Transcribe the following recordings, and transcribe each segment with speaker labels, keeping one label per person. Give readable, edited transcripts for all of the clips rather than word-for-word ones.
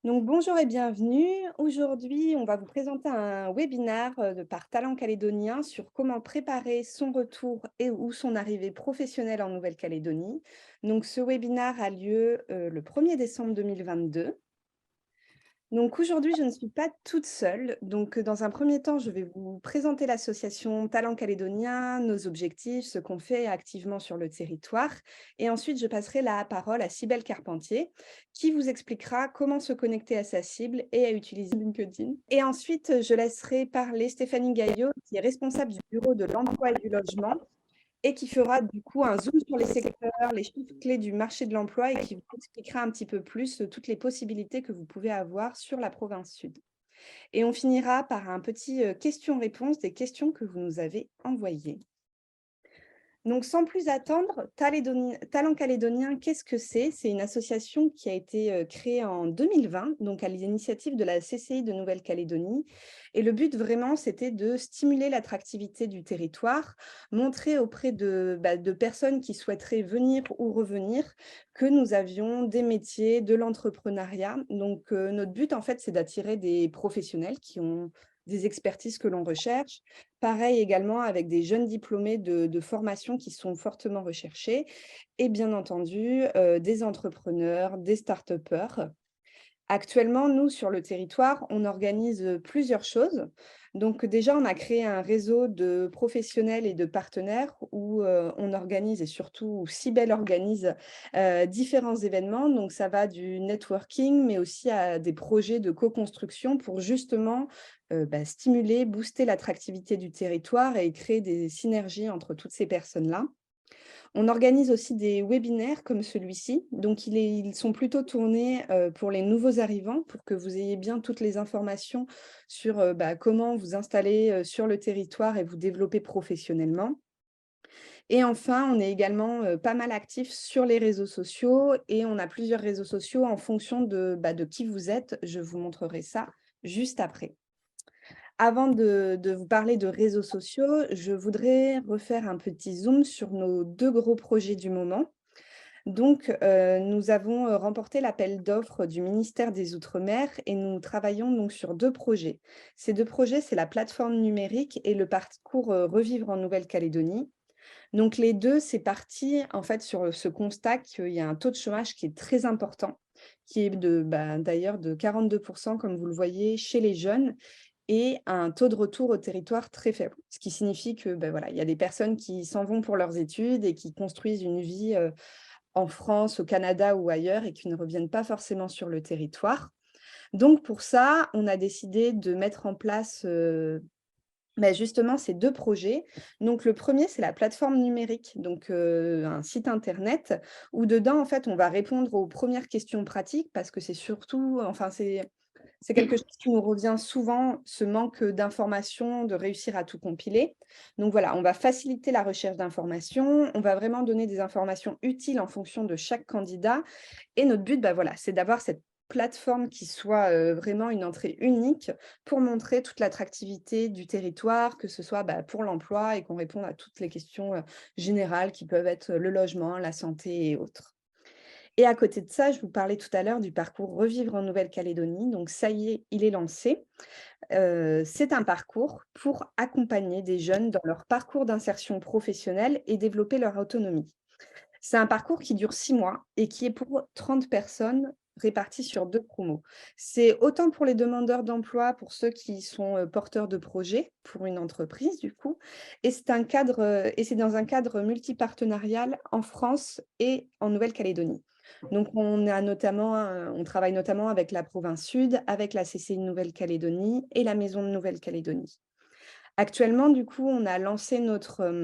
Speaker 1: Donc, bonjour et bienvenue. Aujourd'hui, on va vous présenter un webinaire par Talent Calédonien sur comment préparer son retour et ou son arrivée professionnelle en Nouvelle-Calédonie. Donc, ce webinaire a lieu le 1er décembre 2022. Donc aujourd'hui, je ne suis pas toute seule. Donc, dans un premier temps, je vais vous présenter l'association Talent Calédonien, nos objectifs, ce qu'on fait activement sur le territoire. Et ensuite, je passerai la parole à Cybèle Carpentier, qui vous expliquera comment se connecter à sa cible et à utiliser LinkedIn. Et ensuite, je laisserai parler Stéphanie Gaillot, qui est responsable du bureau de l'emploi et du logement, et qui fera du coup un zoom sur les secteurs, les chiffres clés du marché de l'emploi et qui vous expliquera un petit peu plus toutes les possibilités que vous pouvez avoir sur la province sud. Et on finira par un petit questions-réponses des questions que vous nous avez envoyées. Donc, sans plus attendre, Talent Calédonien, qu'est-ce que c'est? C'est une association qui a été créée en 2020, donc à l'initiative de la CCI de Nouvelle-Calédonie. Et le but vraiment, c'était de stimuler l'attractivité du territoire, montrer auprès de personnes qui souhaiteraient venir ou revenir que nous avions des métiers, de l'entrepreneuriat. Donc, notre but, en fait, c'est d'attirer des professionnels qui ont des expertises que l'on recherche. Pareil également avec des jeunes diplômés de formations qui sont fortement recherchés et bien entendu, des entrepreneurs, des start-upers. Actuellement, nous, sur le territoire, on organise plusieurs choses. Donc déjà, on a créé un réseau de professionnels et de partenaires où on organise et surtout où Cybèle organise différents événements. Donc ça va du networking, mais aussi à des projets de co-construction pour justement stimuler, booster l'attractivité du territoire et créer des synergies entre toutes ces personnes-là. On organise aussi des webinaires comme celui-ci. Donc, ils sont plutôt tournés pour les nouveaux arrivants, pour que vous ayez bien toutes les informations sur comment vous installer sur le territoire et vous développer professionnellement. Et enfin, on est également pas mal actifs sur les réseaux sociaux et on a plusieurs réseaux sociaux en fonction de qui vous êtes. Je vous montrerai ça juste après. Avant de vous parler de réseaux sociaux, je voudrais refaire un petit zoom sur nos 2 gros projets du moment. Donc, nous avons, remporté l'appel d'offres du ministère des Outre-mer et nous travaillons donc sur 2 projets. Ces 2 projets, c'est la plateforme numérique et le parcours, Revivre en Nouvelle-Calédonie. Donc les 2, c'est parti en fait sur ce constat qu'il y a un taux de chômage qui est très important, qui est d'ailleurs de 42 comme vous le voyez chez les jeunes et un taux de retour au territoire très faible. Ce qui signifie que, voilà, il y a des personnes qui s'en vont pour leurs études et qui construisent une vie, en France, au Canada ou ailleurs et qui ne reviennent pas forcément sur le territoire. Donc pour ça, on a décidé de mettre en place, justement ces 2 projets. Donc le premier, c'est la plateforme numérique, donc un site internet où dedans, en fait, on va répondre aux premières questions pratiques parce que c'est surtout enfin, c'est quelque chose qui nous revient souvent, ce manque d'informations, de réussir à tout compiler. Donc voilà, on va faciliter la recherche d'informations, on va vraiment donner des informations utiles en fonction de chaque candidat et notre but, voilà, c'est d'avoir cette plateforme qui soit, vraiment une entrée unique pour montrer toute l'attractivité du territoire, que ce soit, pour l'emploi et qu'on réponde à toutes les questions, générales qui peuvent être le logement, la santé et autres. Et à côté de ça, je vous parlais tout à l'heure du parcours Revivre en Nouvelle-Calédonie. Donc ça y est, il est lancé. C'est un parcours pour accompagner des jeunes dans leur parcours d'insertion professionnelle et développer leur autonomie. C'est un parcours qui dure 6 mois et qui est pour 30 personnes réparties sur 2 promos. C'est autant pour les demandeurs d'emploi, pour ceux qui sont, porteurs de projets pour une entreprise du coup et c'est dans un cadre multipartenarial en France et en Nouvelle-Calédonie. Donc on travaille notamment avec la province sud, avec la CCI de Nouvelle-Calédonie et la Maison de Nouvelle-Calédonie. Actuellement, du coup, on a lancé notre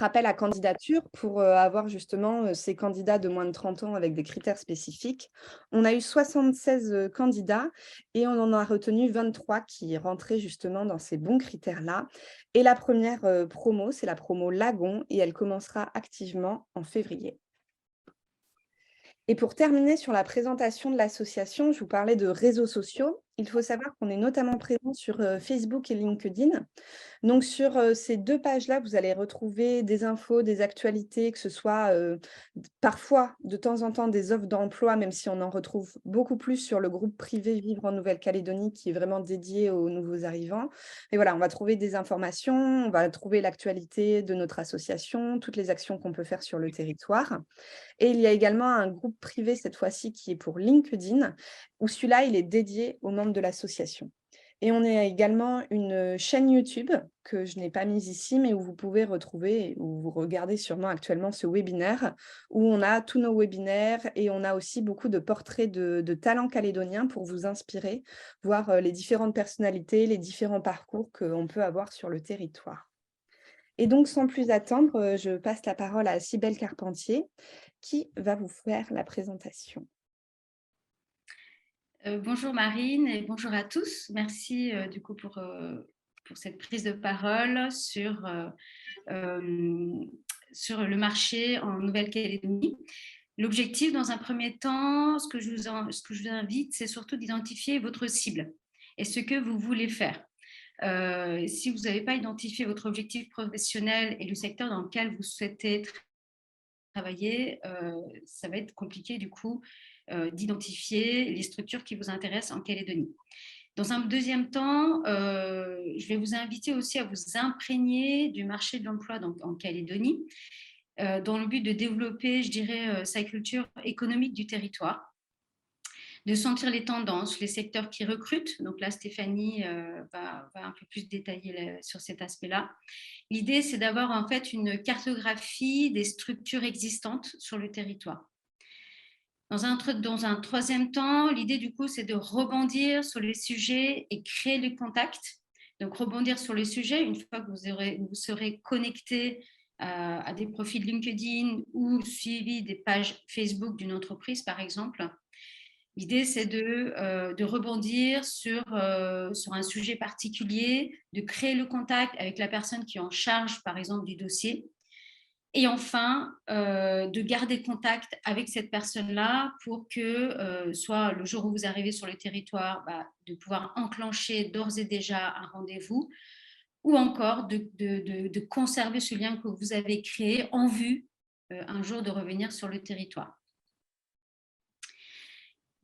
Speaker 1: appel à candidature pour, avoir justement, ces candidats de moins de 30 ans avec des critères spécifiques. On a eu 76 candidats et on en a retenu 23 qui rentraient justement dans ces bons critères-là et la première promo, c'est la promo Lagon et elle commencera activement en février. Et pour terminer sur la présentation de l'association, je vous parlais de réseaux sociaux. Il faut savoir qu'on est notamment présent sur, Facebook et LinkedIn. Donc sur, ces 2 pages-là, vous allez retrouver des infos, des actualités, que ce soit, d parfois, de temps en temps, des offres d'emploi, même si on en retrouve beaucoup plus sur le groupe privé Vivre en Nouvelle-Calédonie, qui est vraiment dédié aux nouveaux arrivants. Et voilà, on va trouver des informations, on va trouver l'actualité de notre association, toutes les actions qu'on peut faire sur le territoire. Et il y a également un groupe privé, cette fois-ci, qui est pour LinkedIn, où celui-là, il est dédié aux membres de l'association. Et on a également une, chaîne YouTube que je n'ai pas mise ici, mais où vous pouvez retrouver, où vous regardez sûrement actuellement ce webinaire, où on a tous nos webinaires et on a aussi beaucoup de portraits de talents calédoniens pour vous inspirer, voir, les différentes personnalités, les différents parcours qu'on peut avoir sur le territoire. Et donc sans plus attendre, je passe la parole à Cybèle Carpentier qui va vous faire la présentation.
Speaker 2: Bonjour Marine et bonjour à tous. Merci du coup pour cette prise de parole euh, sur le marché en Nouvelle-Calédonie. L'objectif, dans un premier temps, ce que je vous invite, c'est surtout d'identifier votre cible et ce que vous voulez faire. Si vous n'avez pas identifié votre objectif professionnel et le secteur dans lequel vous souhaitez travailler, ça va être compliqué du coup d'identifier les structures qui vous intéressent en Calédonie. Dans un deuxième temps, je vais vous inviter aussi à vous imprégner du marché de l'emploi en Calédonie, dans le but de développer, je dirais, sa culture économique du territoire, de sentir les tendances, les secteurs qui recrutent. Donc là, Stéphanie va un peu plus détailler sur cet aspect-là. L'idée, c'est d'avoir en fait une cartographie des structures existantes sur le territoire. Dans un troisième temps, l'idée du coup, c'est de rebondir sur les sujets et créer les contacts. Donc, rebondir sur les sujets une fois que vous serez connecté à des profils LinkedIn ou suivi des pages Facebook d'une entreprise, par exemple. L'idée, c'est de rebondir sur un sujet particulier, de créer le contact avec la personne qui est en charge, par exemple, du dossier. Et enfin, de garder contact avec cette personne-là pour que, soit le jour où vous arrivez sur le territoire, de pouvoir enclencher d'ores et déjà un rendez-vous, ou encore de conserver ce lien que vous avez créé en vue un jour de revenir sur le territoire.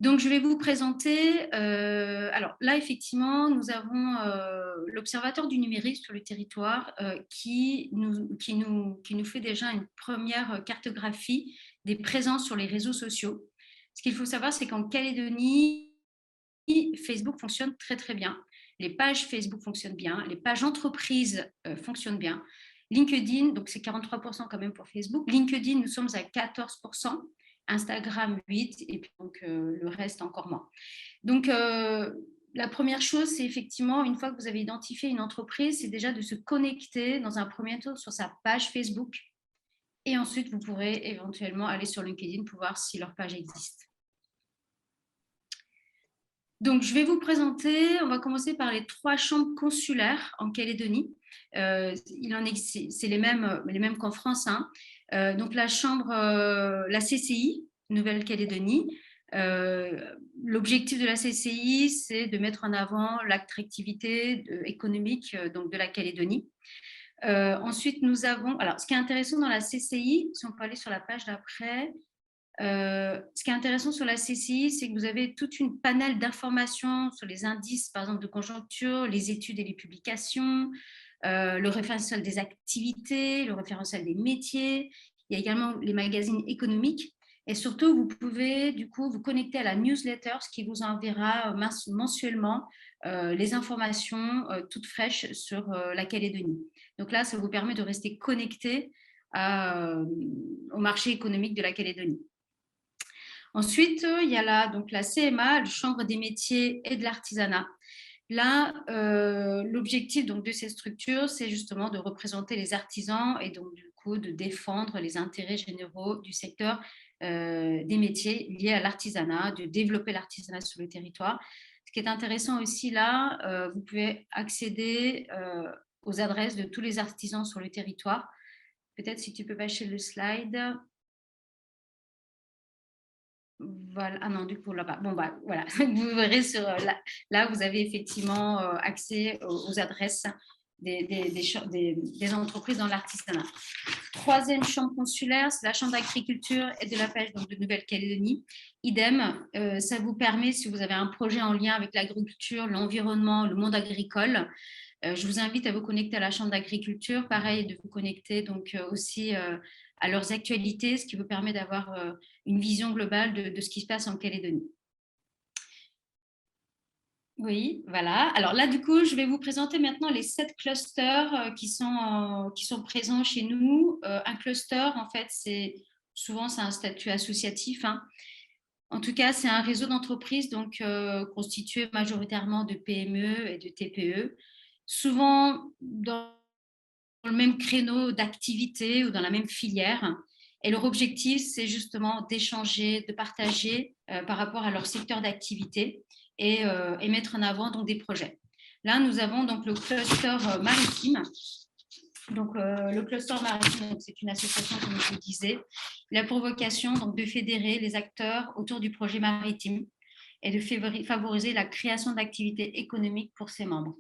Speaker 2: Donc, je vais vous présenter, alors là, effectivement, nous avons l'Observatoire du numérique sur le territoire qui nous fait déjà une première cartographie des présences sur les réseaux sociaux. Ce qu'il faut savoir, c'est qu'en Calédonie, Facebook fonctionne très, très bien. Les pages Facebook fonctionnent bien, les pages entreprises fonctionnent bien. LinkedIn, donc c'est 43% quand même pour Facebook. LinkedIn, nous sommes à 14%. Instagram 8 et puis donc le reste encore moins. Donc la première chose, c'est effectivement, une fois que vous avez identifié une entreprise, c'est déjà de se connecter dans un premier temps sur sa page Facebook et ensuite vous pourrez éventuellement aller sur LinkedIn pour voir si leur page existe. Donc, je vais vous présenter, on va commencer par les 3 chambres consulaires en Calédonie. C'est les mêmes qu'en France, hein. Donc, la chambre, la CCI, Nouvelle-Calédonie. L'objectif de la CCI, c'est de mettre en avant l'attractivité économique donc de la Calédonie. Ensuite, nous avons, alors ce qui est intéressant dans la CCI, si on peut aller sur la page d'après, ce qui est intéressant sur la CCI, c'est que vous avez toute une panel d'informations sur les indices, par exemple, de conjoncture, les études et les publications, le référentiel des activités, le référentiel des métiers. Il y a également les magazines économiques. Et surtout, vous pouvez du coup vous connecter à la newsletter, ce qui vous enverra mensuellement les informations toutes fraîches sur la Calédonie. Donc là, ça vous permet de rester connecté au marché économique de la Calédonie. Ensuite, il y a donc la CMA, la Chambre des métiers et de l'artisanat. Là, l'objectif donc de ces structures, c'est justement de représenter les artisans et donc du coup de défendre les intérêts généraux du secteur des métiers liés à l'artisanat, de développer l'artisanat sur le territoire. Ce qui est intéressant aussi là, vous pouvez accéder aux adresses de tous les artisans sur le territoire. Peut-être si tu peux passer le slide. Voilà. Ah non, du coup, là-bas. Bon, voilà. Vous verrez là, vous avez effectivement accès aux adresses des entreprises dans l'artisanat. Troisième chambre consulaire, c'est la chambre d'agriculture et de la pêche donc de Nouvelle-Calédonie. Idem, ça vous permet, si vous avez un projet en lien avec l'agriculture, l'environnement, le monde agricole, je vous invite à vous connecter à la chambre d'agriculture, pareil, de vous connecter donc aussi à leurs actualités, ce qui vous permet d'avoir une vision globale de ce qui se passe en Calédonie. Oui, voilà. Alors là, du coup, je vais vous présenter maintenant les 7 clusters qui sont présents chez nous. Un cluster, en fait, souvent c'est un statut associatif, hein. En tout cas, c'est un réseau d'entreprises donc constitué majoritairement de PME et de TPE, souvent dans le même créneau d'activité ou dans la même filière. Et leur objectif, c'est justement d'échanger, de partager par rapport à leur secteur d'activité et mettre en avant donc, des projets. Là, nous avons donc le cluster maritime. Donc, le cluster maritime, c'est une association, comme je vous disais. Il a pour vocation donc, de fédérer les acteurs autour du projet maritime et de favoriser la création d'activités économiques pour ses membres.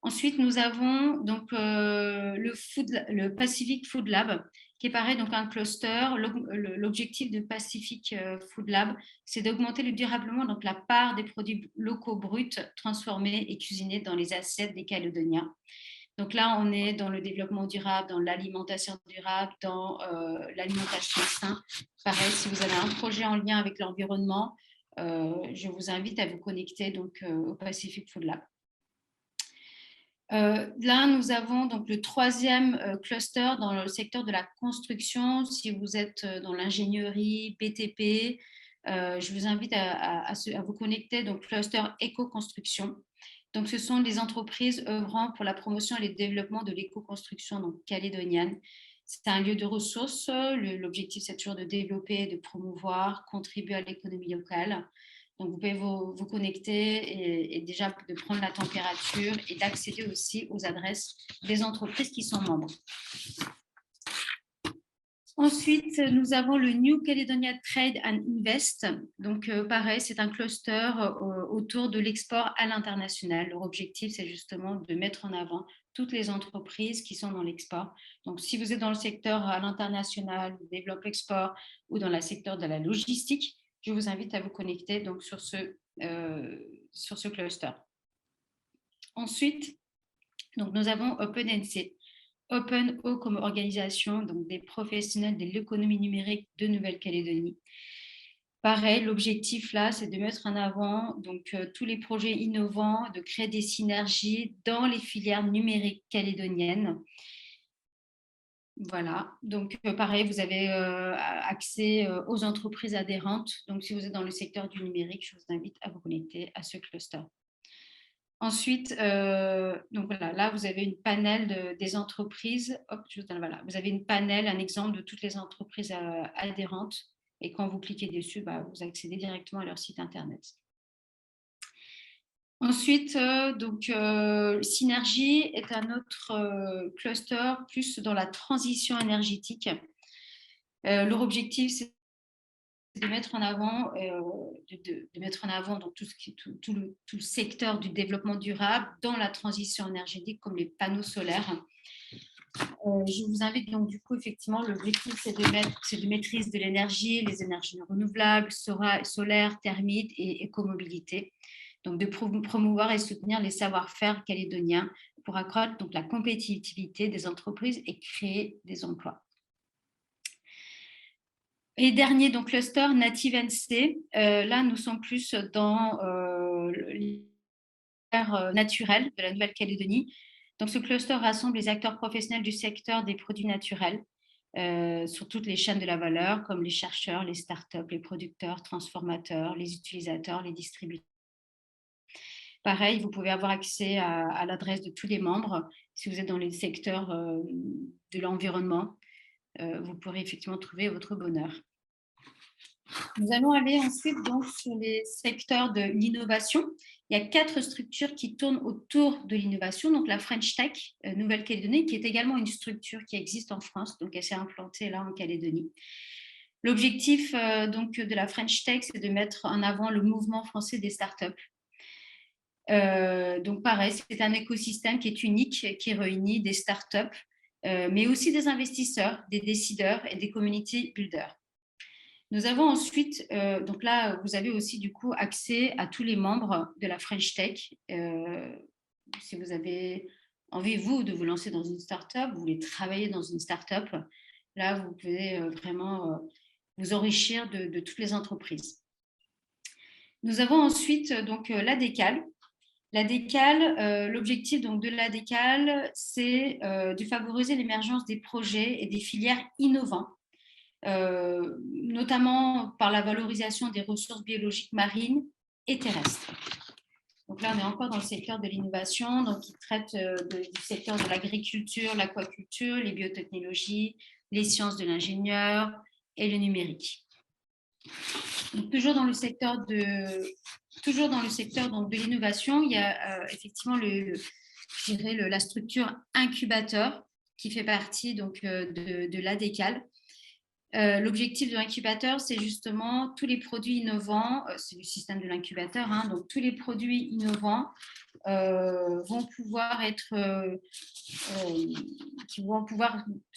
Speaker 2: Ensuite, nous avons donc le Pacific Food Lab, qui est pareil, donc un cluster. L'objectif de Pacific Food Lab, c'est d'augmenter durablement donc, la part des produits locaux bruts transformés et cuisinés dans les assiettes des Calédoniens. Donc là, on est dans le développement durable, dans l'alimentation durable, dans l'alimentation saine. Pareil, si vous avez un projet en lien avec l'environnement, je vous invite à vous connecter donc, au Pacific Food Lab. Là, nous avons donc le troisième cluster dans le secteur de la construction. Si vous êtes dans l'ingénierie, BTP, je vous invite à vous connecter donc cluster éco-construction. Donc, ce sont des entreprises œuvrant pour la promotion et le développement de l'éco-construction donc calédonienne. C'est un lieu de ressources. L'objectif, c'est toujours de développer, de promouvoir, contribuer à l'économie locale. Donc, vous pouvez vous connecter et déjà de prendre la température et d'accéder aussi aux adresses des entreprises qui sont membres. Ensuite, nous avons le New Caledonia Trade and Invest. Donc, pareil, c'est un cluster autour de l'export à l'international. Leur objectif, c'est justement de mettre en avant toutes les entreprises qui sont dans l'export. Donc, si vous êtes dans le secteur à l'international, développe l'export ou dans le secteur de la logistique, je vous invite à vous connecter donc, sur ce cluster. Ensuite, donc, nous avons OpenNC. OpenO comme organisation donc des professionnels de l'économie numérique de Nouvelle-Calédonie. Pareil, l'objectif là, c'est de mettre en avant donc, tous les projets innovants, de créer des synergies dans les filières numériques calédoniennes. Voilà, donc pareil, vous avez accès aux entreprises adhérentes. Donc, si vous êtes dans le secteur du numérique, je vous invite à vous connecter à ce cluster. Ensuite, donc voilà, là, vous avez une panel des entreprises. Hop, voilà, vous avez une panel, un exemple de toutes les entreprises adhérentes. Et quand vous cliquez dessus, vous accédez directement à leur site Internet. Ensuite, Synergie est un autre cluster plus dans la transition énergétique. Leur objectif, c'est de mettre en avant, donc tout le secteur du développement durable dans la transition énergétique, comme les panneaux solaires. Je vous invite donc du coup, effectivement, l'objectif c'est de maîtrise de l'énergie, les énergies renouvelables, solaire, thermique et écomobilité. Donc de promouvoir et soutenir les savoir-faire calédoniens pour accroître donc, la compétitivité des entreprises et créer des emplois. Et dernier donc, cluster Native NC, là nous sommes plus dans l'ère naturelle de la Nouvelle-Calédonie. Donc ce cluster rassemble les acteurs professionnels du secteur des produits naturels sur toutes les chaînes de la valeur, comme les chercheurs, les startups, les producteurs, transformateurs, les utilisateurs, les distributeurs. Pareil, vous pouvez avoir accès à l'adresse de tous les membres. Si vous êtes dans les secteurs de l'environnement, vous pourrez effectivement trouver votre bonheur. Nous allons aller ensuite donc, sur les secteurs de l'innovation. Il y a 4 structures qui tournent autour de l'innovation. Donc la French Tech Nouvelle-Calédonie, qui est également une structure qui existe en France, donc elle s'est implantée là en Calédonie. L'objectif donc, de la French Tech, c'est de mettre en avant le mouvement français des startups. Donc pareil, c'est un écosystème qui est unique, qui réunit des startups, mais aussi des investisseurs, des décideurs et des community builders. Nous avons ensuite, donc là, vous avez aussi du coup accès à tous les membres de la French Tech. Si vous avez envie, vous, de vous lancer dans une startup, vous voulez travailler dans une startup, là, vous pouvez vraiment vous enrichir de toutes les entreprises. Nous avons ensuite donc la Décale. La Décale, l'objectif donc de la Décale, c'est de favoriser l'émergence des projets et des filières innovants, notamment par la valorisation des ressources biologiques marines et terrestres. Donc là, on est encore dans le secteur de l'innovation, donc qui traite du secteur de l'agriculture, l'aquaculture, les biotechnologies, les sciences de l'ingénieur et le numérique. Donc, toujours dans le secteur donc, de l'innovation, il y a effectivement la structure incubateur qui fait partie donc, de l'ADECAL. L'objectif de l'incubateur, c'est justement tous les produits innovants, c'est le système de l'incubateur, hein, donc tous les produits innovants vont pouvoir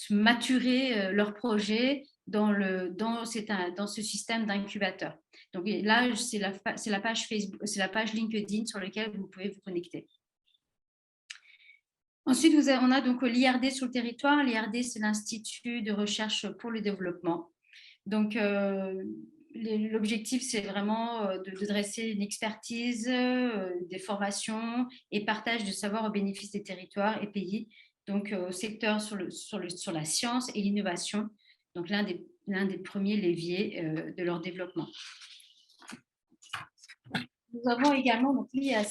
Speaker 2: maturer leur projet dans ce système d'incubateur. Donc là, c'est la page Facebook, c'est la page LinkedIn sur laquelle vous pouvez vous connecter. Ensuite, on a donc l'IRD sur le territoire. L'IRD, c'est l'Institut de recherche pour le développement. Donc, l'objectif, c'est vraiment de dresser une expertise, des formations et partage de savoir au bénéfice des territoires et pays, donc au secteur sur la science et l'innovation, donc l'un des premiers leviers de leur développement. Nous avons également donc, l'IAC,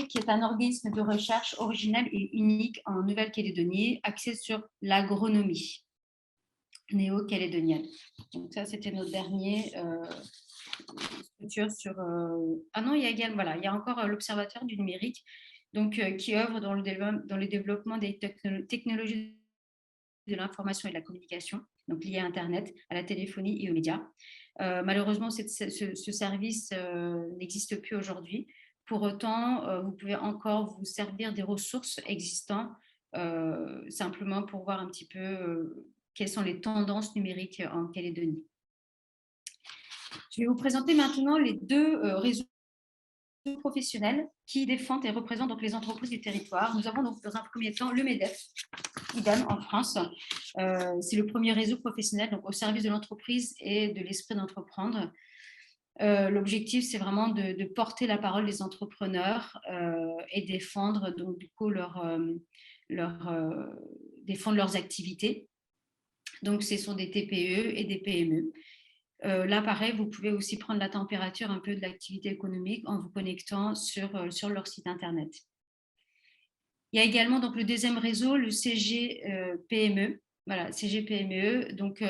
Speaker 2: qui est un organisme de recherche original et unique en Nouvelle-Calédonie, axé sur l'agronomie néo-calédonienne. Donc ça, c'était notre dernier structure sur... Ah non, il y a encore l'Observatoire du numérique, donc, qui œuvre dans le développement des technologies de l'information et de la communication, donc liées à Internet, à la téléphonie et aux médias. Malheureusement, ce service n'existe plus aujourd'hui. Pour autant, vous pouvez encore vous servir des ressources existantes, simplement pour voir un petit peu quelles sont les tendances numériques en Calédonie. Je vais vous présenter maintenant les deux réseaux professionnels qui défendent et représentent donc les entreprises du territoire. Nous avons donc dans un premier temps le MEDEF, IDEM en France. C'est le premier réseau professionnel donc, au service de l'entreprise et de l'esprit d'entreprendre. L'objectif, c'est vraiment de porter la parole des entrepreneurs et défendre donc du coup défendre leurs activités. Donc, ce sont des TPE et des PME. Là, pareil, vous pouvez aussi prendre la température un peu de l'activité économique en vous connectant sur leur site Internet. Il y a également donc, le deuxième réseau, le CGPME. Voilà, CGPME. Donc,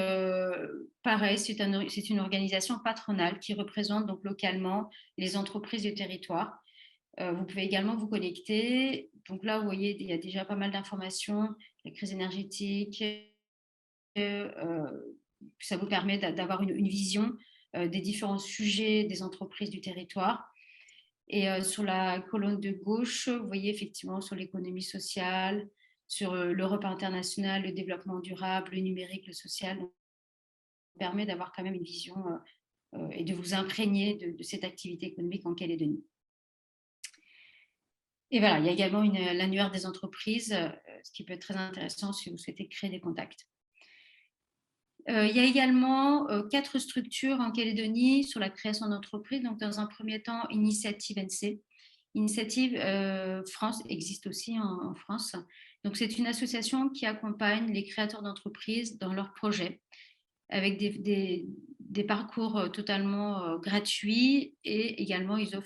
Speaker 2: pareil, c'est une organisation patronale qui représente donc, localement les entreprises du territoire. Vous pouvez également vous connecter. Donc là, vous voyez, il y a déjà pas mal d'informations, la crise énergétique, ça vous permet d'avoir une vision des différents sujets des entreprises du territoire. Et sur la colonne de gauche, vous voyez effectivement sur l'économie sociale, sur l'Europe internationale, le développement durable, le numérique, le social. Ça permet d'avoir quand même une vision et de vous imprégner de cette activité économique en Calédonie. Et voilà, il y a également l'annuaire des entreprises, ce qui peut être très intéressant si vous souhaitez créer des contacts. Il y a également 4 structures en Calédonie sur la création d'entreprises. Donc, dans un premier temps, Initiative NC. Initiative France existe aussi en France. Donc, c'est une association qui accompagne les créateurs d'entreprises dans leurs projets avec des parcours totalement gratuits et également ils ont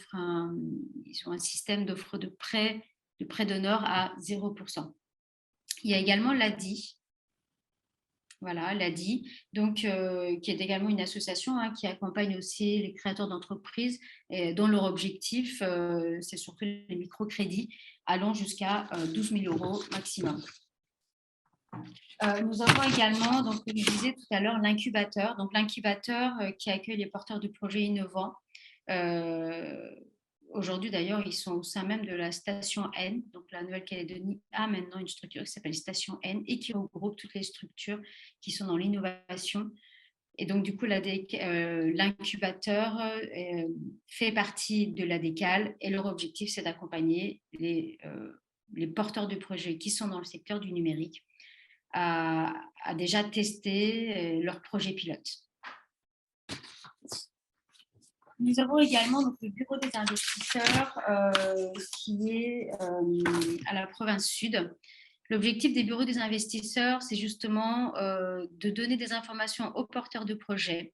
Speaker 2: un système d'offre de prêt d'honneur à 0%. Il y a également l'ADI. Voilà, l'ADI, donc, qui est également une association qui accompagne aussi les créateurs d'entreprises dont leur objectif, c'est surtout les microcrédits allant jusqu'à 12 000 € maximum. Nous avons également, donc, comme je disais tout à l'heure, l'incubateur. Donc, l'incubateur qui accueille les porteurs de projets innovants Aujourd'hui, d'ailleurs, ils sont au sein même de la station N. Donc, la Nouvelle-Calédonie a maintenant une structure qui s'appelle Station N et qui regroupe toutes les structures qui sont dans l'innovation. Et donc, du coup, l'incubateur fait partie de la DECAL et leur objectif, c'est d'accompagner les porteurs de projets qui sont dans le secteur du numérique à déjà tester leurs projets pilotes. Nous avons également donc, le bureau des investisseurs qui est à la province sud. L'objectif des bureaux des investisseurs, c'est justement de donner des informations aux porteurs de projets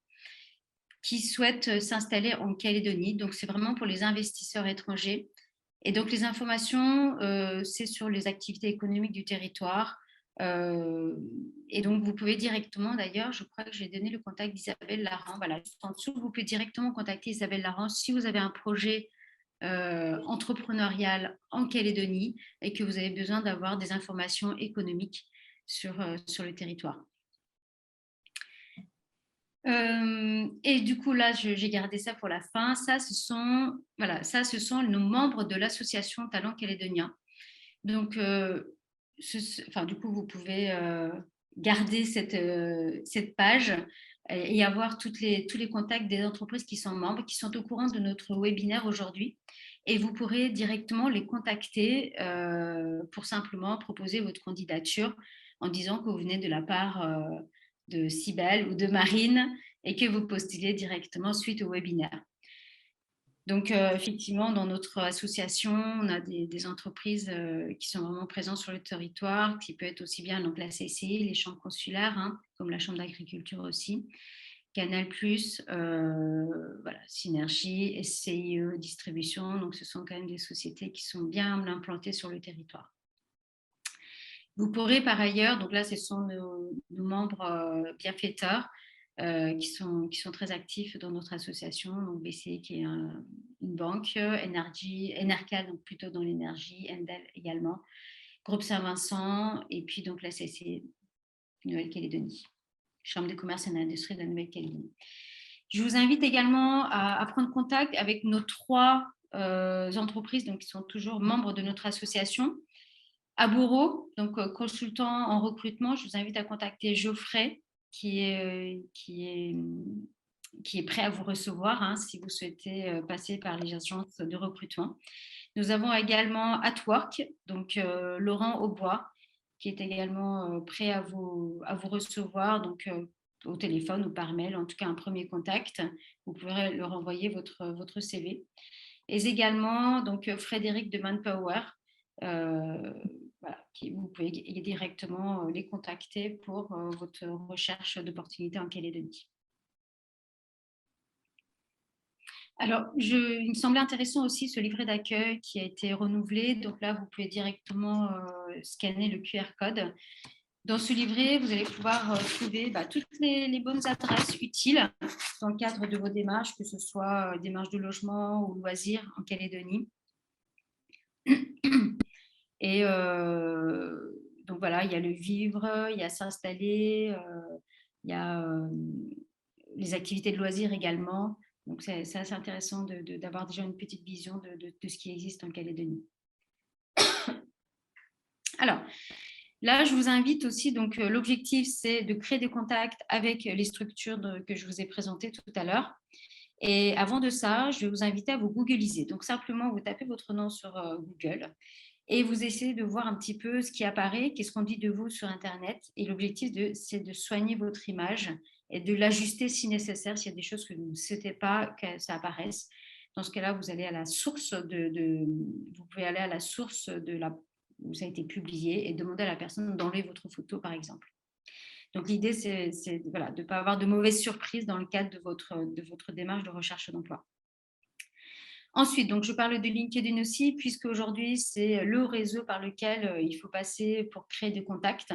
Speaker 2: qui souhaitent s'installer en Calédonie. Donc, c'est vraiment pour les investisseurs étrangers. Et donc, les informations, c'est sur les activités économiques du territoire. Et donc, vous pouvez directement, d'ailleurs, je crois que j'ai donné le contact d'Isabelle Laran. Voilà, juste en dessous, vous pouvez directement contacter Isabelle Laran si vous avez un projet entrepreneurial en Calédonie et que vous avez besoin d'avoir des informations économiques sur le territoire. Et du coup, là, j'ai gardé ça pour la fin. Ça, ce sont nos membres de l'association Talent Calédonien. Donc, du coup, vous pouvez garder cette page et avoir tous les contacts des entreprises qui sont membres, qui sont au courant de notre webinaire aujourd'hui. Et vous pourrez directement les contacter pour simplement proposer votre candidature en disant que vous venez de la part de Cybèle ou de Marine et que vous postulez directement suite au webinaire. Donc, effectivement, dans notre association, on a des entreprises qui sont vraiment présentes sur le territoire, qui peut être aussi bien donc, la CCI, les chambres consulaires, hein, comme la Chambre d'agriculture aussi, Canal+, voilà, Synergie, SCIE, Distribution. Donc, ce sont quand même des sociétés qui sont bien implantées sur le territoire. Vous pourrez par ailleurs, donc là, ce sont nos membres bienfaiteurs qui sont très actifs dans notre association. Donc BCE qui est une banque, NRK, donc plutôt dans l'énergie, Endel également, Groupe Saint-Vincent et puis donc la CC Nouvelle-Calédonie, Chambre de commerce et d'industrie de la Nouvelle-Calédonie. Je vous invite également à prendre contact avec nos 3 entreprises donc, qui sont toujours membres de notre association. À Bourreau, donc consultant en recrutement, je vous invite à contacter Geoffrey qui est prêt à vous recevoir hein, si vous souhaitez passer par les agences de recrutement. Nous avons également Atwork, donc Laurent Aubois, qui est également prêt à vous recevoir, donc au téléphone ou par mail, en tout cas un premier contact. Vous pourrez leur envoyer votre CV. Et également donc Frédéric de Manpower. Voilà, vous pouvez directement les contacter pour votre recherche d'opportunités en Calédonie. Alors, il me semblait intéressant aussi ce livret d'accueil qui a été renouvelé. Donc là, vous pouvez directement scanner le QR code. Dans ce livret, vous allez pouvoir trouver toutes les bonnes adresses utiles dans le cadre de vos démarches, que ce soit démarches de logement ou loisirs en Calédonie. Et donc voilà, il y a le vivre, il y a s'installer, il y a les activités de loisirs également. Donc c'est assez intéressant d'avoir déjà une petite vision de ce qui existe en Calédonie. Alors, là, je vous invite aussi, donc l'objectif, c'est de créer des contacts avec les structures que je vous ai présentées tout à l'heure. Et avant de ça, je vais vous inviter à vous googliser. Donc simplement, vous tapez votre nom sur Google et vous essayez de voir un petit peu ce qui apparaît, qu'est-ce qu'on dit de vous sur Internet. Et l'objectif, c'est de soigner votre image et de l'ajuster si nécessaire, s'il y a des choses que vous ne souhaitez pas que ça apparaisse. Dans ce cas-là, vous allez à la source vous pouvez aller à la source où ça a été publié et demander à la personne d'enlever votre photo, par exemple. Donc, l'idée, c'est voilà, de ne pas avoir de mauvaises surprises dans le cadre de votre démarche de recherche d'emploi. Ensuite, donc, je parle de LinkedIn aussi, puisque aujourd'hui, c'est le réseau par lequel il faut passer pour créer des contacts.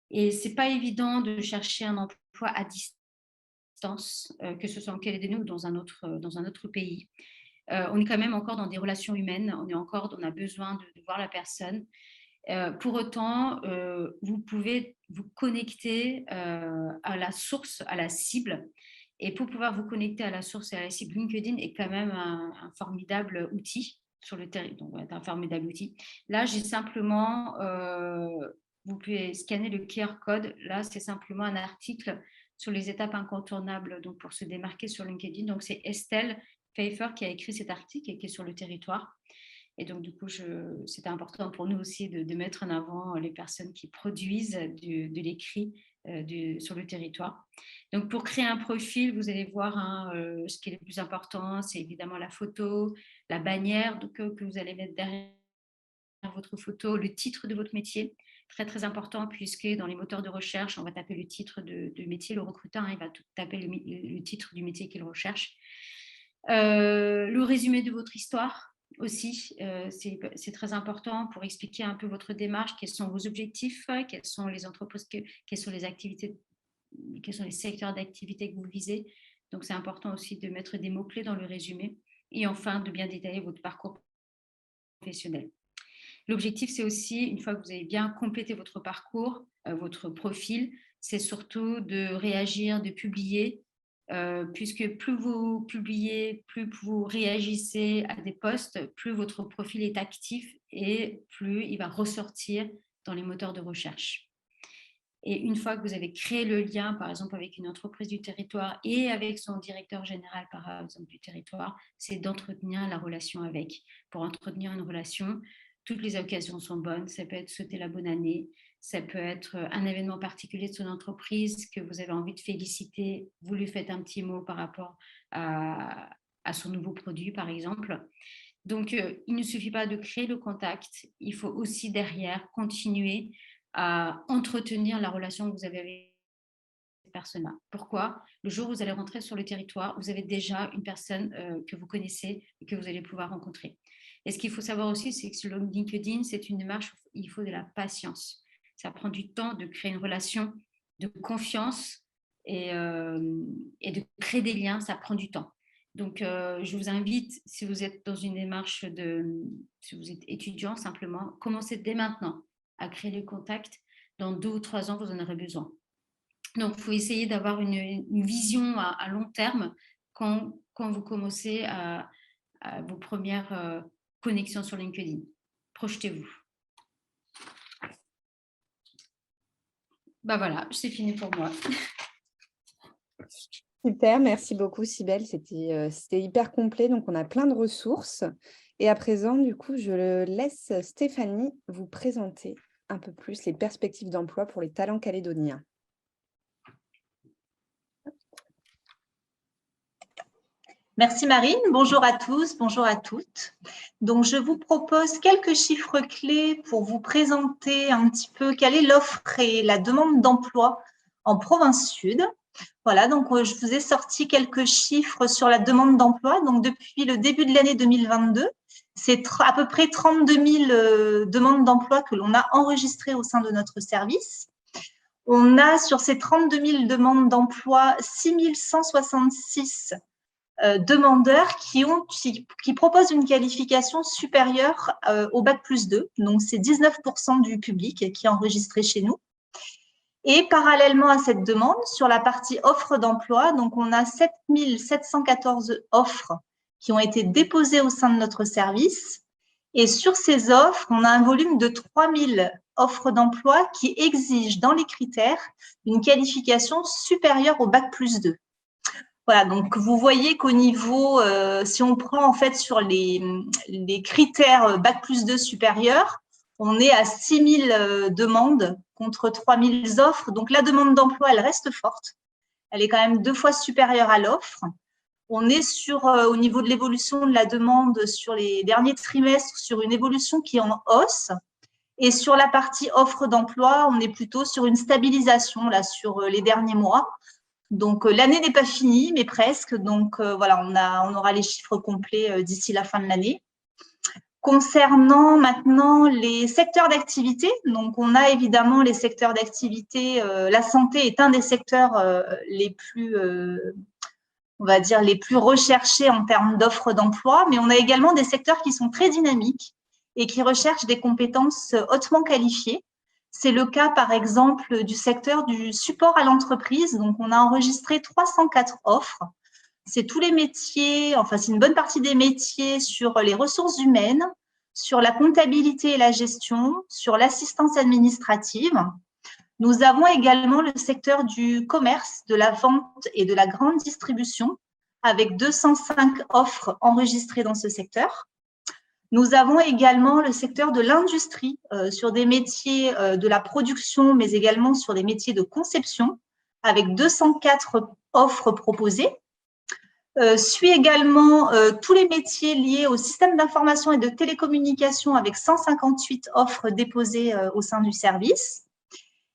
Speaker 2: Et ce n'est pas évident de chercher un emploi à distance, que ce soit en Calédonie ou dans un autre pays. On est quand même encore dans des relations humaines, on a besoin de voir la personne. Pour autant, vous pouvez vous connecter à la source, à la cible, Et pour pouvoir vous connecter à la source et à la cible, LinkedIn est quand même un formidable outil sur le territoire. Donc, un formidable outil. Là, j'ai simplement, vous pouvez scanner le QR code. Là, c'est simplement un article sur les étapes incontournables donc pour se démarquer sur LinkedIn. Donc, c'est Estelle Pfeiffer qui a écrit cet article et qui est sur le territoire. Et donc, du coup, c'était important pour nous aussi de mettre en avant les personnes qui produisent de l'écrit sur le territoire. Donc, pour créer un profil, vous allez voir ce qui est le plus important, c'est évidemment la photo, la bannière que vous allez mettre derrière votre photo, le titre de votre métier, très très important puisque dans les moteurs de recherche, on va taper le titre de métier, le recruteur, il va taper le titre du métier qu'il recherche. Le résumé de votre histoire aussi, c'est très important pour expliquer un peu votre démarche, quels sont vos objectifs, quelles sont les entreprises, quelles sont les activités, quels sont les secteurs d'activité que vous visez. Donc, c'est important aussi de mettre des mots-clés dans le résumé et enfin de bien détailler votre parcours professionnel. L'objectif, c'est aussi, une fois que vous avez bien complété votre parcours, votre profil, c'est surtout de réagir, de publier, puisque plus vous publiez, plus vous réagissez à des posts, plus votre profil est actif et plus il va ressortir dans les moteurs de recherche. Et une fois que vous avez créé le lien, par exemple, avec une entreprise du territoire et avec son directeur général, par exemple, du territoire, c'est d'entretenir la relation avec. Pour entretenir une relation, toutes les occasions sont bonnes. Ça peut être souhaiter la bonne année, ça peut être un événement particulier de son entreprise que vous avez envie de féliciter. Vous lui faites un petit mot par rapport à son nouveau produit, par exemple. Donc, il ne suffit pas de créer le contact, il faut aussi derrière continuer à entretenir la relation que vous avez avec cette personne-là. Pourquoi? Le jour où vous allez rentrer sur le territoire, vous avez déjà une personne que vous connaissez et que vous allez pouvoir rencontrer. Et ce qu'il faut savoir aussi, c'est que sur LinkedIn, c'est une démarche où il faut de la patience. Ça prend du temps de créer une relation de confiance et de créer des liens, ça prend du temps. Donc, je vous invite, si vous êtes dans une démarche si vous êtes étudiant, simplement, commencez dès maintenant à créer les contacts. Dans 2 ou 3 ans, vous en aurez besoin. Donc, il faut essayer d'avoir une vision à long terme quand vous commencez à vos premières connexions sur LinkedIn. Projetez-vous. Ben voilà, c'est fini pour moi.
Speaker 1: Super, merci beaucoup Cybèle, c'était hyper complet, donc on a plein de ressources. Et à présent, du coup, je laisse Stéphanie vous présenter un peu plus les perspectives d'emploi pour les talents calédoniens.
Speaker 3: Merci Marine, bonjour à tous, bonjour à toutes. Donc je vous propose quelques chiffres clés pour vous présenter un petit peu quelle est l'offre et la demande d'emploi en province sud. Voilà, donc je vous ai sorti quelques chiffres sur la demande d'emploi. Donc depuis le début de l'année 2022, c'est à peu près 32 000 demandes d'emploi que l'on a enregistrées au sein de notre service. On a sur ces 32 000 demandes d'emploi 6 166 demandeurs qui proposent une qualification supérieure au bac+2. Donc, c'est 19% du public qui est enregistré chez nous. Et parallèlement à cette demande, sur la partie offre d'emploi, donc on a 7 714 offres qui ont été déposées au sein de notre service. Et sur ces offres, on a un volume de 3 000 offres d'emploi qui exigent dans les critères une qualification supérieure au bac+2. Voilà, donc vous voyez qu'au niveau, si on prend en fait sur les critères bac+2 supérieur, on est à 6 000 demandes contre 3 000 offres. Donc la demande d'emploi, elle reste forte. Elle est quand même 2 fois supérieure à l'offre. On est au niveau de l'évolution de la demande sur les derniers trimestres, sur une évolution qui est en hausse. Et sur la partie offre d'emploi, on est plutôt sur une stabilisation là, sur les derniers mois. Donc, l'année n'est pas finie, mais presque. Donc, voilà, on aura les chiffres complets d'ici la fin de l'année. Concernant maintenant les secteurs d'activité, donc on a évidemment les secteurs d'activité. La santé est un des secteurs les plus, on va dire, les plus recherchés en termes d'offres d'emploi, mais on a également des secteurs qui sont très dynamiques et qui recherchent des compétences hautement qualifiées. C'est le cas, par exemple, du secteur du support à l'entreprise. Donc, on a enregistré 304 offres. C'est tous les métiers, enfin, c'est une bonne partie des métiers sur les ressources humaines, sur la comptabilité et la gestion, sur l'assistance administrative. Nous avons également le secteur du commerce, de la vente et de la grande distribution, avec 205 offres enregistrées dans ce secteur. Nous avons également le secteur de l'industrie, sur des métiers de la production, mais également sur des métiers de conception, avec 204 offres proposées. Suit également tous les métiers liés au système d'information et de télécommunication, avec 158 offres déposées au sein du service.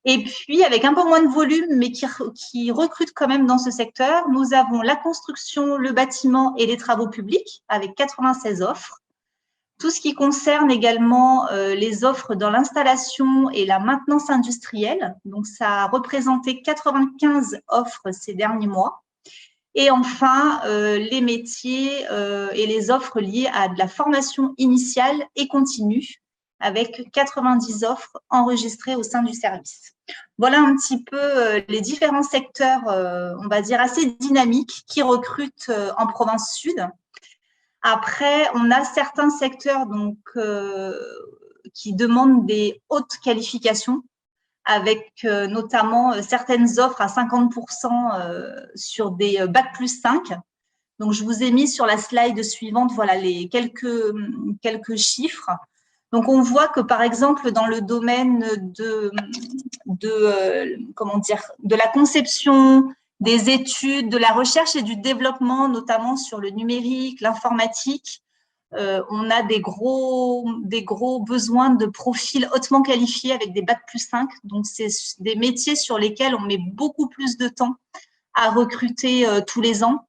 Speaker 3: Et puis, avec un peu moins de volume, mais qui recrute quand même dans ce secteur, nous avons la construction, le bâtiment et les travaux publics, avec 96 offres. Tout ce qui concerne également les offres dans l'installation et la maintenance industrielle. Donc, ça a représenté 95 offres ces derniers mois. Et enfin, les métiers et les offres liées à de la formation initiale et continue, avec 90 offres enregistrées au sein du service. Voilà un petit peu les différents secteurs, on va dire, assez dynamiques qui recrutent en province sud. Après, on a certains secteurs donc, qui demandent des hautes qualifications, avec notamment certaines offres à 50% sur des Bac plus 5. Donc, je vous ai mis sur la slide suivante, voilà, les quelques chiffres. Donc, on voit que, par exemple, dans le domaine de la conception, des études, de la recherche et du développement, notamment sur le numérique, l'informatique, on a des gros besoins de profils hautement qualifiés avec des Bac plus 5. Donc, c'est des métiers sur lesquels on met beaucoup plus de temps à recruter tous les ans.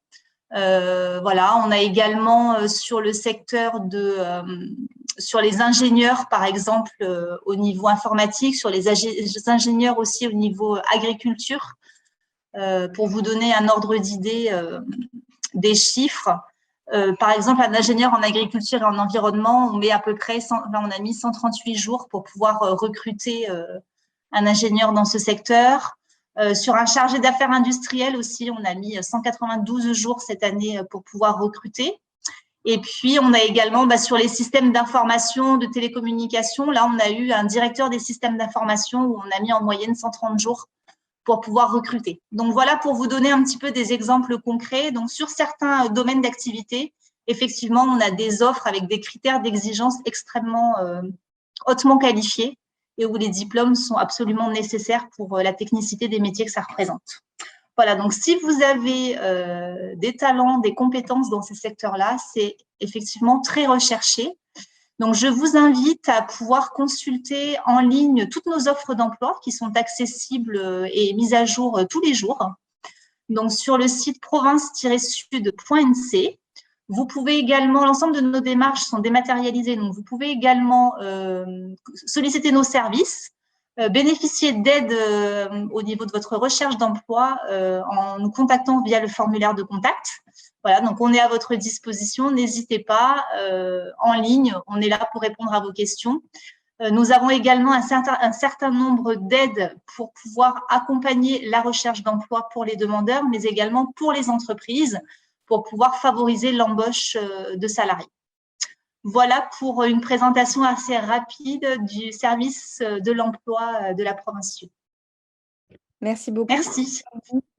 Speaker 3: Voilà, on a également sur le secteur sur les ingénieurs, par exemple, au niveau informatique, sur les ingénieurs aussi au niveau agriculture. Pour vous donner un ordre d'idée des chiffres, par exemple, un ingénieur en agriculture et en environnement, on met à peu près, on a mis 138 jours pour pouvoir recruter un ingénieur dans ce secteur. Sur un chargé d'affaires industriel aussi, on a mis 192 jours cette année pour pouvoir recruter. Et puis, on a également sur les systèmes d'information, de télécommunication, là, on a eu un directeur des systèmes d'information où on a mis en moyenne 130 jours pour pouvoir recruter. Donc, voilà pour vous donner un petit peu des exemples concrets. Donc, sur certains domaines d'activité, effectivement, on a des offres avec des critères d'exigence extrêmement hautement qualifiés et où les diplômes sont absolument nécessaires pour la technicité des métiers que ça représente. Voilà, donc si vous avez des talents, des compétences dans ces secteurs-là, c'est effectivement très recherché. Donc, je vous invite à pouvoir consulter en ligne toutes nos offres d'emploi qui sont accessibles et mises à jour tous les jours. Donc, sur le site province-sud.nc. Vous pouvez également, l'ensemble de nos démarches sont dématérialisées, donc vous pouvez également solliciter nos services, bénéficier d'aide au niveau de votre recherche d'emploi en nous contactant via le formulaire de contact. Voilà, donc on est à votre disposition, n'hésitez pas, en ligne, on est là pour répondre à vos questions. Nous avons également un certain nombre d'aides pour pouvoir accompagner la recherche d'emploi pour les demandeurs, mais également pour les entreprises, pour pouvoir favoriser l'embauche de salariés. Voilà pour une présentation assez rapide du service de l'emploi de la province sud.
Speaker 1: Merci beaucoup.
Speaker 3: Merci.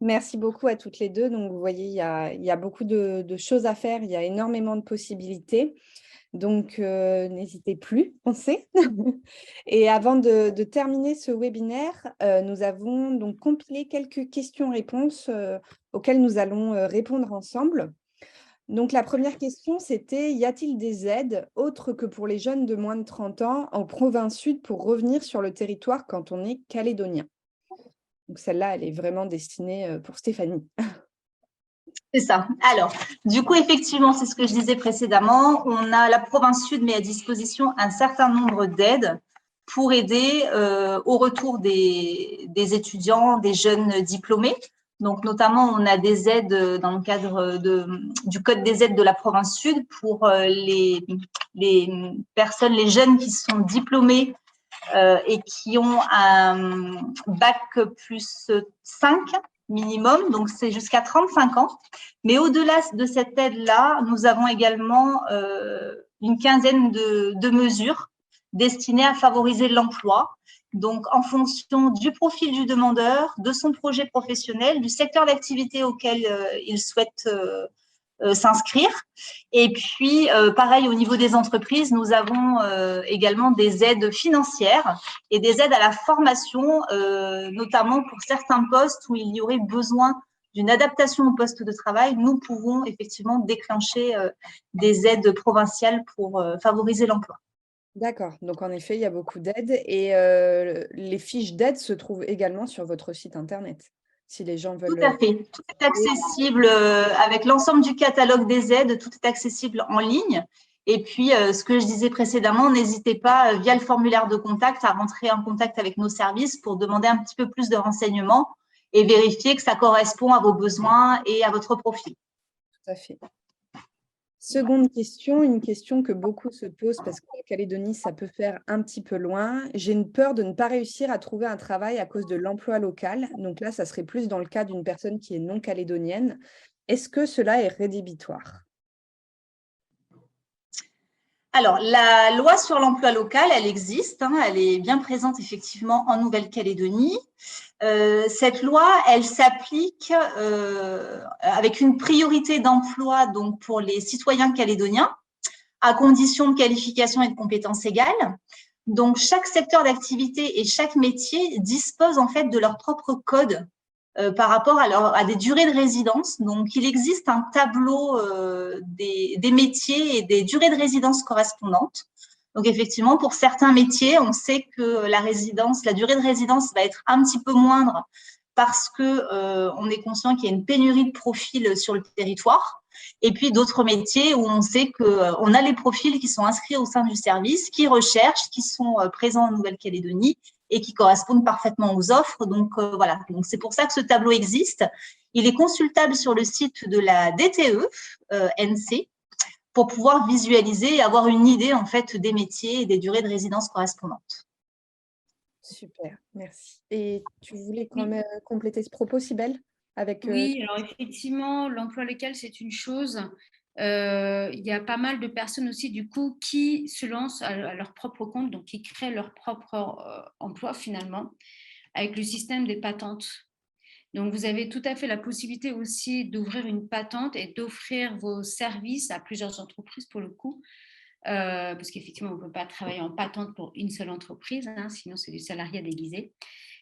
Speaker 1: Merci beaucoup à toutes les deux. Donc, vous voyez, il y a beaucoup de choses à faire, il y a énormément de possibilités. Donc, n'hésitez plus, pensez. Et avant de terminer ce webinaire, nous avons donc compilé quelques questions-réponses auxquelles nous allons répondre ensemble. Donc, la première question, c'était: y a-t-il des aides autres que pour les jeunes de moins de 30 ans en province sud pour revenir sur le territoire quand on est calédonien? Donc, celle-là, elle est vraiment destinée pour Stéphanie.
Speaker 3: C'est ça. Alors, du coup, effectivement, c'est ce que je disais précédemment. On a la province sud met à disposition un certain nombre d'aides pour aider au retour des étudiants, des jeunes diplômés. Donc, notamment, on a des aides dans le cadre du Code des aides de la province sud pour les personnes, les jeunes qui sont diplômés et qui ont un bac plus 5 minimum, donc c'est jusqu'à 35 ans. Mais au-delà de cette aide-là, nous avons également une quinzaine de mesures destinées à favoriser l'emploi. Donc, en fonction du profil du demandeur, de son projet professionnel, du secteur d'activité auquel il souhaite s'inscrire. Et puis, pareil, au niveau des entreprises, nous avons également des aides financières et des aides à la formation, notamment pour certains postes où il y aurait besoin d'une adaptation au poste de travail. Nous pouvons effectivement déclencher des aides provinciales pour favoriser l'emploi.
Speaker 1: D'accord, donc en effet, il y a beaucoup d'aides et les fiches d'aide se trouvent également sur votre site internet, si les gens
Speaker 3: Tout
Speaker 1: veulent,
Speaker 3: à fait. Tout est accessible avec l'ensemble du catalogue des aides, tout est accessible en ligne. Et puis, ce que je disais précédemment, n'hésitez pas, via le formulaire de contact, à rentrer en contact avec nos services pour demander un petit peu plus de renseignements et vérifier que ça correspond à vos besoins et à votre profil.
Speaker 1: Tout à fait. Seconde question, une question que beaucoup se posent parce que la Calédonie, ça peut faire un petit peu loin. J'ai une peur de ne pas réussir à trouver un travail à cause de l'emploi local. Donc là, ça serait plus dans le cas d'une personne qui est non calédonienne. Est-ce que cela est rédhibitoire?
Speaker 3: Alors, la loi sur l'emploi local, elle existe, hein, elle est bien présente effectivement en Nouvelle-Calédonie. Cette loi, elle s'applique avec une priorité d'emploi donc pour les citoyens calédoniens, à condition de qualification et de compétences égales. Donc, chaque secteur d'activité et chaque métier dispose en fait de leur propre code par rapport à des durées de résidence. Donc, il existe un tableau des métiers et des durées de résidence correspondantes. Donc, effectivement, pour certains métiers, on sait que la durée de résidence va être un petit peu moindre parce que on est conscient qu'il y a une pénurie de profils sur le territoire. Et puis d'autres métiers où on sait qu'on a les profils qui sont inscrits au sein du service, qui recherchent, qui sont présents en Nouvelle-Calédonie et qui correspondent parfaitement aux offres. Donc, voilà. Donc, c'est pour ça que ce tableau existe. Il est consultable sur le site de la DTE NC pour pouvoir visualiser et avoir une idée en fait des métiers et des durées de résidence correspondantes.
Speaker 1: Super, merci. Et tu voulais quand même compléter ce propos, Cybèle, avec
Speaker 2: Oui, alors effectivement, l'emploi local, c'est une chose. Il y a pas mal de personnes aussi, du coup, qui se lancent à leur propre compte, donc qui créent leur propre emploi finalement, avec le système des patentes. Donc, vous avez tout à fait la possibilité aussi d'ouvrir une patente et d'offrir vos services à plusieurs entreprises pour le coup, parce qu'effectivement, on ne peut pas travailler en patente pour une seule entreprise, hein, sinon c'est du salariat déguisé.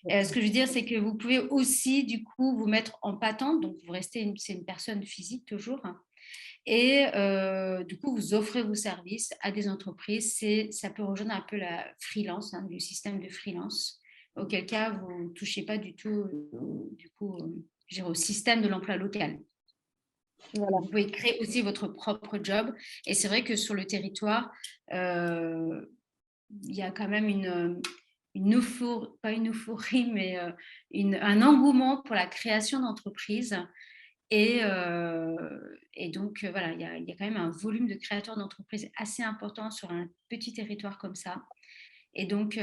Speaker 2: Ce que je veux dire, c'est que vous pouvez aussi, du coup, vous mettre en patente, donc vous restez, c'est une personne physique toujours, hein, et du coup, vous offrez vos services à des entreprises. Ça peut rejoindre un peu la freelance, hein, le système de freelance, auquel cas, vous ne touchez pas du tout, du coup, au système de l'emploi local.
Speaker 1: voilà.
Speaker 2: Vous pouvez créer aussi votre propre job. Et c'est vrai que sur le territoire, il y a quand même pas une euphorie, mais un engouement pour la création d'entreprises. Et donc, voilà, il y a quand même un volume de créateurs d'entreprises assez important sur un petit territoire comme ça. Et donc,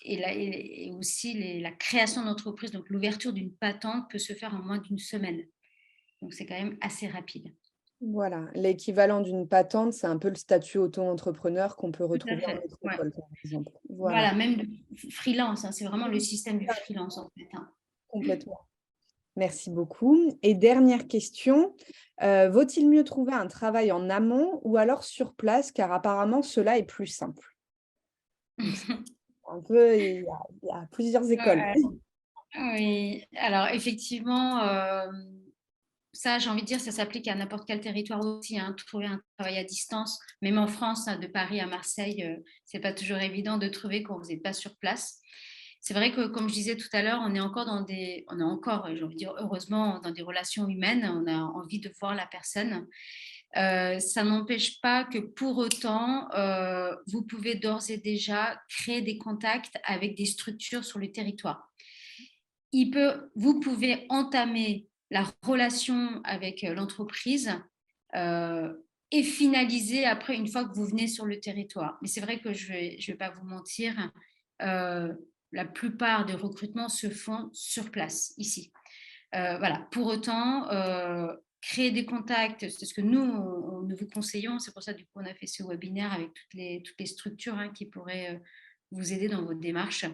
Speaker 2: et aussi la création d'entreprises, donc l'ouverture d'une patente peut se faire en moins d'une semaine. Donc, c'est quand même assez rapide.
Speaker 1: Voilà, l'équivalent d'une patente, c'est un peu le statut auto-entrepreneur qu'on peut
Speaker 2: Tout à
Speaker 1: retrouver en
Speaker 2: fait, ouais.
Speaker 1: métropole, par exemple. Voilà,
Speaker 2: Voilà, même le freelance, hein, c'est vraiment le système du freelance en fait, hein.
Speaker 1: complètement. Merci beaucoup. Et dernière question, vaut-il mieux trouver un travail en amont ou alors sur place, car apparemment cela est plus simple? Donc, c'est un peu, il y a plusieurs écoles.
Speaker 2: Ouais, oui, alors effectivement, ça, j'ai envie de dire, ça s'applique à n'importe quel territoire aussi, hein, trouver un travail à distance, même en France, hein, de Paris à Marseille, c'est pas toujours évident de trouver quand vous n'êtes pas sur place. C'est vrai que, comme je disais tout à l'heure, on est encore, j'ai envie de dire, heureusement, dans des relations humaines, on a envie de voir la personne. Ça n'empêche pas que pour autant, vous pouvez d'ores et déjà créer des contacts avec des structures sur le territoire. Vous pouvez entamer la relation avec l'entreprise et finaliser après une fois que vous venez sur le territoire. Mais c'est vrai que je vais pas vous mentir, la plupart des recrutements se font sur place, ici. Voilà. Pour autant, créer des contacts, c'est ce que nous vous conseillons. C'est pour ça, du coup, on a fait ce webinaire avec toutes les structures qui pourraient vous aider dans votre démarche.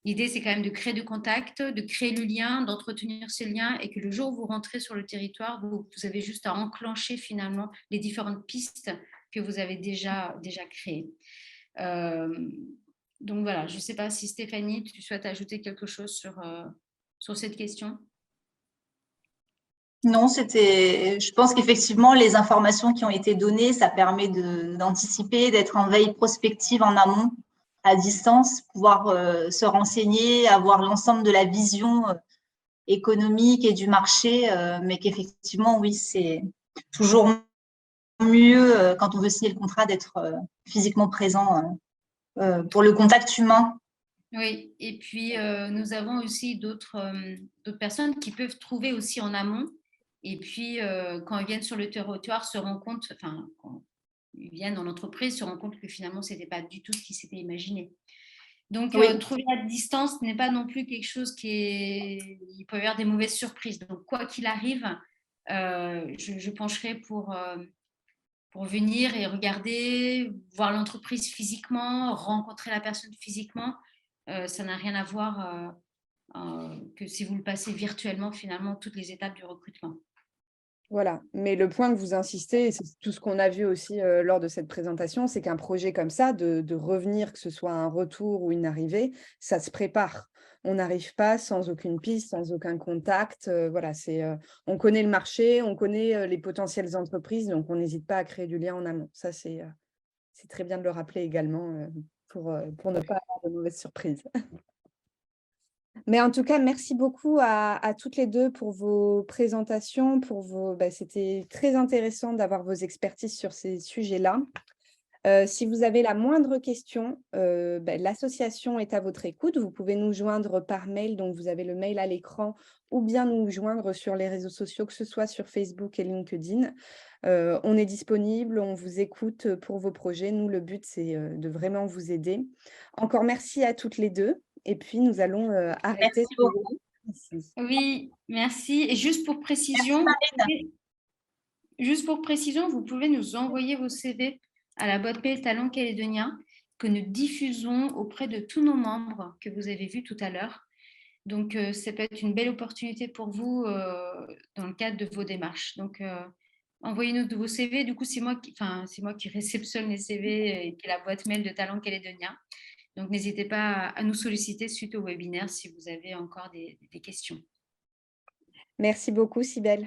Speaker 2: L'idée, c'est quand même de créer du contact, de créer le lien, d'entretenir ce lien et que le jour où vous rentrez sur le territoire, vous avez juste à enclencher finalement les différentes pistes que vous avez déjà créées. Donc voilà, je ne sais pas si Stéphanie, tu souhaites ajouter quelque chose sur cette question?
Speaker 3: Non, je pense qu'effectivement, les informations qui ont été données, ça permet d'anticiper, d'être en veille prospective en amont, à distance, pouvoir se renseigner, avoir l'ensemble de la vision économique et du marché, mais qu'effectivement, oui, c'est toujours mieux quand on veut signer le contrat d'être physiquement présent pour le contact humain.
Speaker 2: Oui, et puis nous avons aussi d'autres personnes qui peuvent trouver aussi en amont. Et puis, quand ils viennent sur le territoire, se rendent compte, enfin, quand ils viennent dans l'entreprise, se rendent compte que finalement, ce n'était pas du tout ce qu'ils s'étaient imaginé. Donc,
Speaker 3: Oui.
Speaker 2: trouver à distance n'est pas non plus quelque chose il peut y avoir des mauvaises surprises. Donc, quoi qu'il arrive, je pencherai pour venir et regarder, voir l'entreprise physiquement, rencontrer la personne physiquement. Ça n'a rien à voir que si vous le passez virtuellement, finalement, toutes les étapes du recrutement.
Speaker 1: Voilà, mais le point que vous insistez, et c'est tout ce qu'on a vu aussi lors de cette présentation, c'est qu'un projet comme ça, de revenir, que ce soit un retour ou une arrivée, ça se prépare. On n'arrive pas sans aucune piste, sans aucun contact. Voilà, on connaît le marché, on connaît les potentielles entreprises, donc on n'hésite pas à créer du lien en amont. Ça, c'est très bien de le rappeler également pour ne pas avoir de mauvaises surprises. Mais en tout cas, merci beaucoup à toutes les deux pour vos présentations, c'était très intéressant d'avoir vos expertises sur ces sujets-là. Si vous avez la moindre question, l'association est à votre écoute. Vous pouvez nous joindre par mail, donc vous avez le mail à l'écran, ou bien nous joindre sur les réseaux sociaux, que ce soit sur Facebook et LinkedIn. On est disponible, on vous écoute pour vos projets. Nous, le but, c'est de vraiment vous aider. Encore merci à toutes les deux. Et puis, nous allons arrêter.
Speaker 3: Merci beaucoup.
Speaker 1: Ici.
Speaker 2: Oui, merci. Et juste pour précision, vous pouvez nous envoyer vos CV à la boîte mail Talent Calédonien que nous diffusons auprès de tous nos membres que vous avez vus tout à l'heure. Donc, ça peut être une belle opportunité pour vous dans le cadre de vos démarches. Donc, envoyez-nous de vos CV. Du coup, c'est moi qui réceptionne les CV et qui est la boîte mail de Talent Calédonien. Donc, n'hésitez pas à nous solliciter suite au webinaire si vous avez encore des questions.
Speaker 1: Merci beaucoup, Cybèle.